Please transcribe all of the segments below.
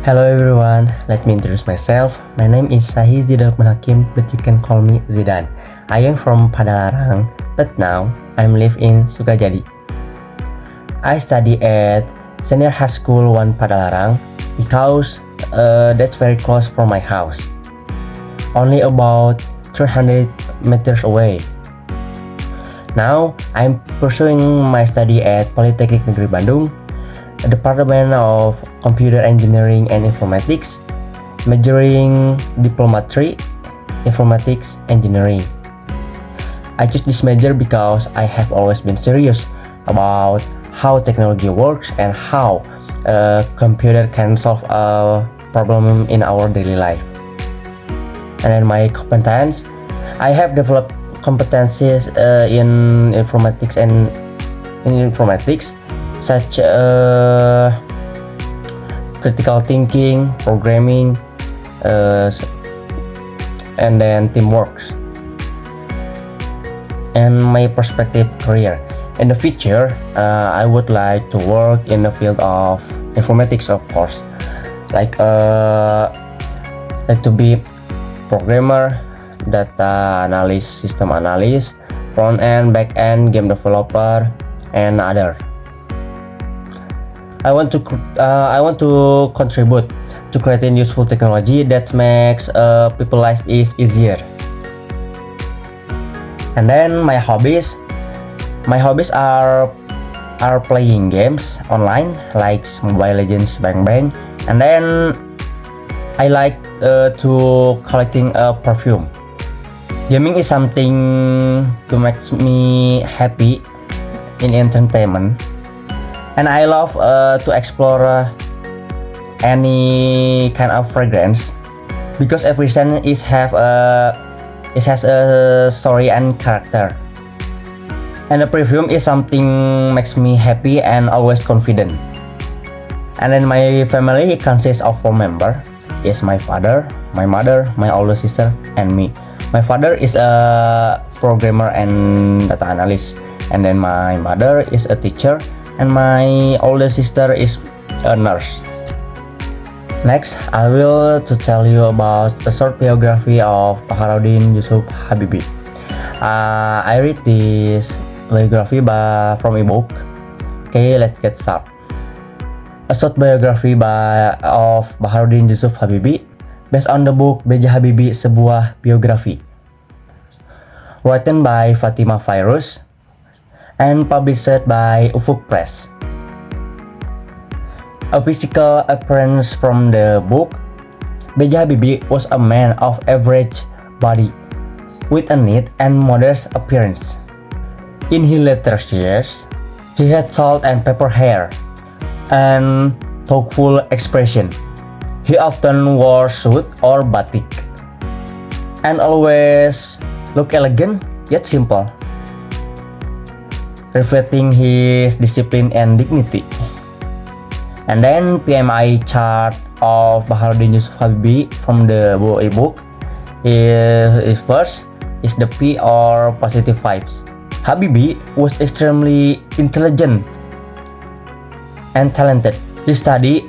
Hello everyone, let me introduce myself. My name is Sahih Zidane Hakim, but you can call me Zidane. I am from Padalarang, but now I'm live in Sukajadi. I study at Senior High School 1 Padalarang because that's very close from my house. Only about 300 meters away. Now I'm pursuing my study at Politeknik Negeri Bandung, Department of Computer Engineering and Informatics, majoring Diploma 3, Informatics Engineering. I choose this major because I have always been curious about how technology works and how a computer can solve a problem in our daily life. And in my competence, I have developed competencies in informatics such critical thinking, programming, and then teamwork. And my prospective career in the future, I would like to work in the field of informatics, of course, like to be programmer, data analyst, system analyst, front end, back end, game developer, and other. I want to contribute to creating useful technology that makes people's life is easier. And then my hobbies are playing games online like Mobile Legends, Bang Bang, and then I like to collecting a perfume. Gaming is something to make me happy in entertainment. And I love to explore any kind of fragrance because every scent has a story and character. And the perfume is something makes me happy and always confident. And then my family consists of 4 members. Is my father, my mother, my older sister, and me. My father is a programmer and data analyst, and then my mother is a teacher, and my older sister is a nurse. Next, I will to tell you about a short biography of Baharudin Yusuf Habibie. I read this biography from a book. Okay, let's get started. A short biography of Baharudin Yusuf Habibie based on the book B.J. Habibie, sebuah biografi, written by Fatima Fairuz and published by Ufuk Press. A physical appearance from the book, B.J. Habibie was a man of average body with a neat and modest appearance. In his later years, he had salt and pepper hair and thoughtful expression. He often wore suit or batik and always looked elegant yet simple, reflecting his discipline and dignity. And then PMI chart of Baharudin Yusuf Habibie from the book is first is the P or positive vibes. Habibie was extremely intelligent and talented. He studied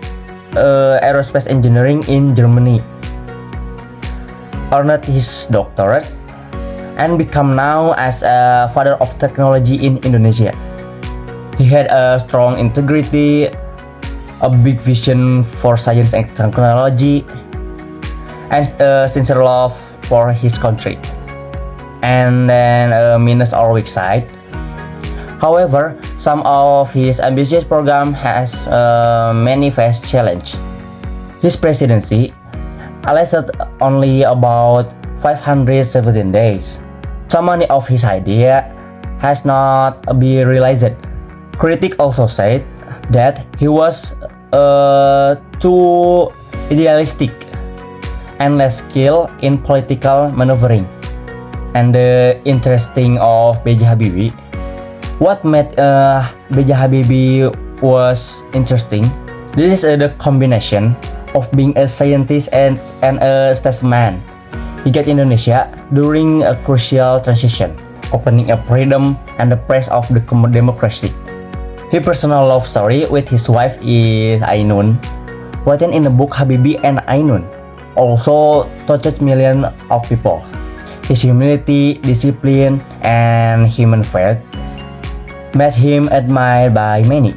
aerospace engineering in Germany, earned his doctorate, and become now as a father of technology in Indonesia. He had a strong integrity, a big vision for science and technology, and a sincere love for his country. And then a minus or weak side. However, some of his ambitious program has many faced challenge. His presidency lasted only about 517 days. So many of his idea has not been realized. Critics also said that he was too idealistic and less skilled in political maneuvering. And the interesting of B.J. Habibie, what made B.J. Habibie was interesting, this is the combination of being a scientist and a statesman. He got Indonesia during a crucial transition, opening up freedom and the press of the democracy. His personal love story with his wife is Ainun, written in the book Habibie and Ainun, also touched millions of people. His humility, discipline, and human faith made him admired by many.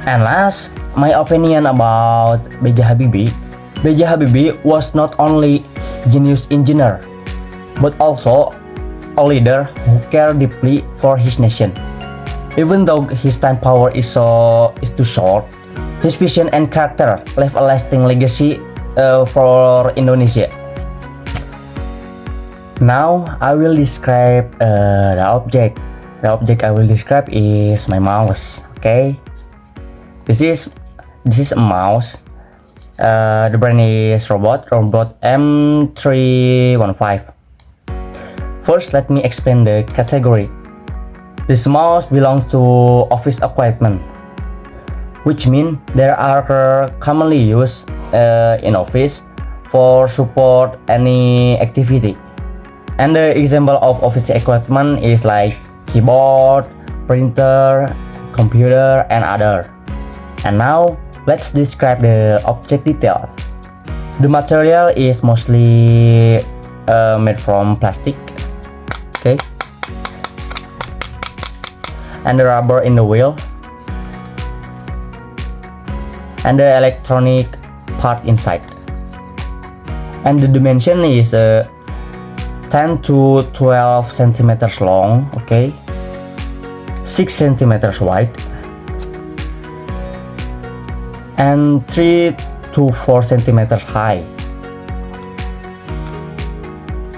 And last, my opinion about B.J. Habibie. B.J. Habibie was not only genius engineer, but also a leader who cared deeply for his nation. Even though his time power is too short, his vision and character left a lasting legacy for Indonesia. Now I will describe the object. The object I will describe is my mouse. Okay, this is a mouse. The brand is Robot M315. First, let me explain the category. This mouse belongs to office equipment, which means they are commonly used in office for support any activity. And the example of office equipment is like keyboard, printer, computer, and other. And now let's describe the object detail. The material is mostly made from plastic. Okay. And the rubber in the wheel. And the electronic part inside. And the dimension is 10 to 12 centimeters long, okay, 6 centimeters wide, and 3 to 4 centimeters high.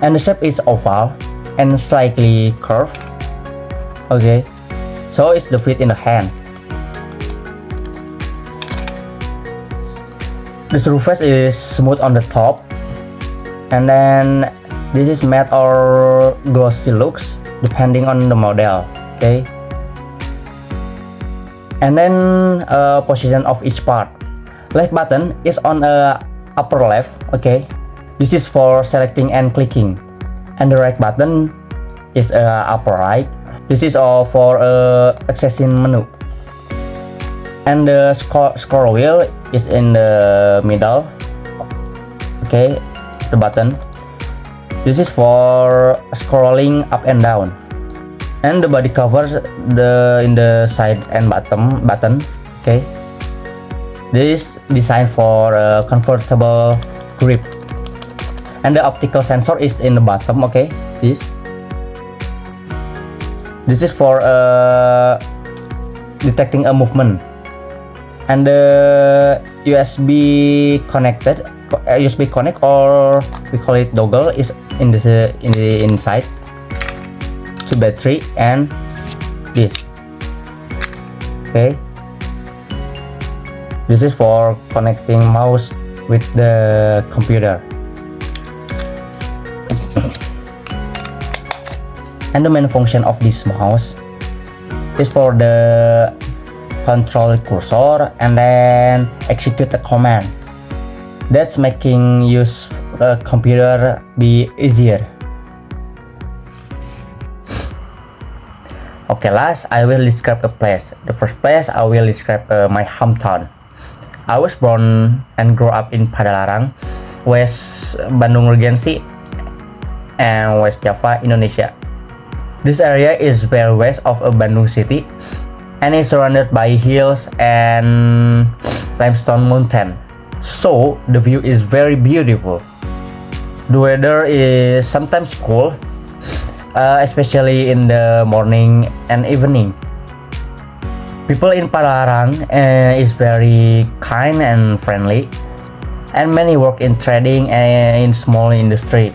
And the shape is oval and slightly curved, okay, so it's the fit in the hand. The surface is smooth on the top, and then this is matte or glossy looks depending on the model, okay. And then position of each part. Left button is on upper left, okay. This is for selecting and clicking. And the right button is upper right. This is all for accessing menu. And the scroll wheel is in the middle, okay, the button. This is for scrolling up and down. And the body covers in the side and button, okay. This is designed for a comfortable grip. And the optical sensor is in the bottom, okay. This is for detecting a movement. And the USB connect, or we call it dongle, is in the inside. To battery and this, okay. This is for connecting mouse with the computer. And the main function of this mouse is for the control cursor and then execute a command. That's making use a computer be easier. Okay, last I will describe a place. The first place I will describe my hometown. I was born and grew up in Padalarang, West Bandung Regency, and West Java, Indonesia. This area is very west of Bandung city and is surrounded by hills and limestone mountain. So the view is very beautiful. The weather is sometimes cool, especially in the morning and evening. People in Padalarang is very kind and friendly, and many work in trading and in small industry.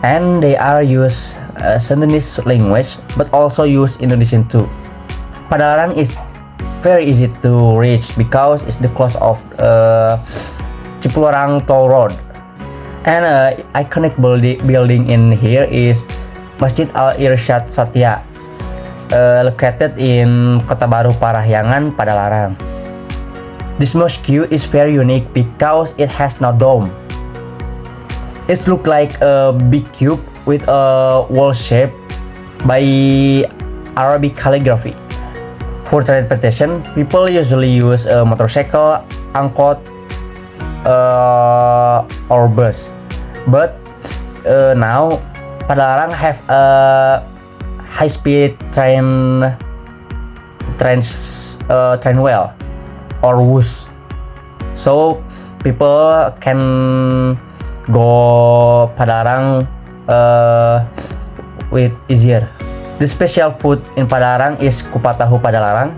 And they are use Sundanese language, but also use Indonesian too. Padalarang is very easy to reach because it's the close of Cipularang Toll Road. And iconic building in here is Masjid Al Irsyad Satya, located in Kota Baru Parahyangan, Padalarang. This mosque is very unique because it has no dome. It looks like a big cube with a wall shape by Arabic calligraphy. For transportation, people usually use a motorcycle angkot or bus. But now Padalarang have a high-speed train well or bus, so people can go Padalarang with easier. The special food in Padalarang is kupat tahu Padalarang.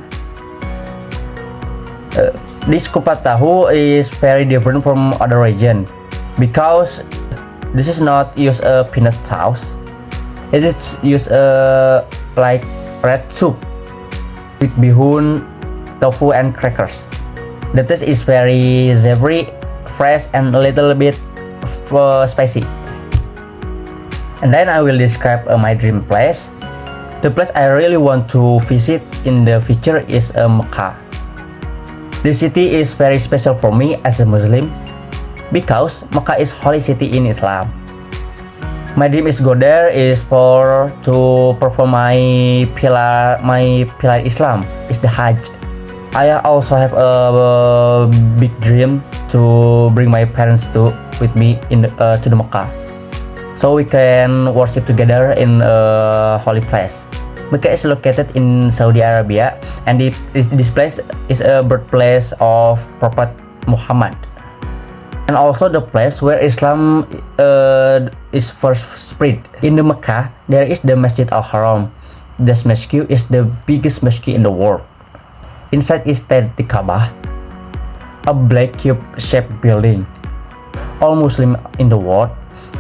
This kupat tahu is very different from other region because this is not use a peanut sauce. It is use like red soup with bihun, tofu, and crackers. The taste is very savory, fresh, and a little bit spicy. And then I will describe my dream place. The place I really want to visit in the future is Mecca. This city is very special for me as a Muslim because Mecca is holy city in Islam. My dream is go there is to perform my pillar Islam is the Hajj. I also have a big dream to bring my parents with me to the Mecca, so we can worship together in a holy place. Mecca is located in Saudi Arabia, and this place is a birthplace of Prophet Muhammad, and also the place where Islam is first spread. In the Mecca, there is the Masjid Al-Haram. This mosque is the biggest mosque in the world. Inside is the Kaabah, a black cube-shaped building. All Muslims in the world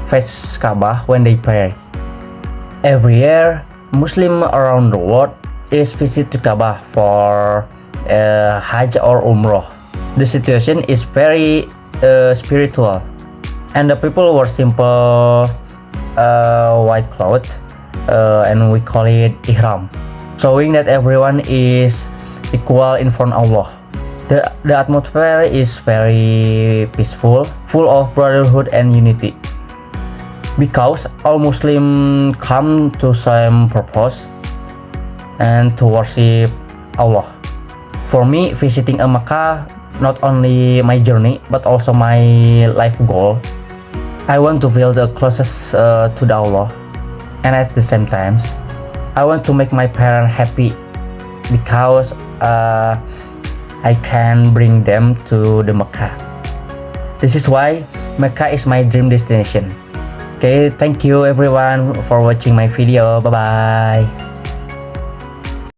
face Kaabah when they pray. Every year, Muslims around the world is visit to Kaabah for Hajj or Umrah. The situation is very spiritual, and the people wear simple white clothes, and we call it ihram, showing that everyone is equal in front of Allah. The atmosphere is very peaceful, full of brotherhood and unity, because all Muslims come to same purpose and to worship Allah. For me, visiting Mecca not only my journey but also my life goal. I want to feel the closest to the Allah, and at the same time, I want to make my parents happy because I can bring them to the Mecca. This is why Mecca is my dream destination. Okay, thank you everyone for watching my video. Bye bye.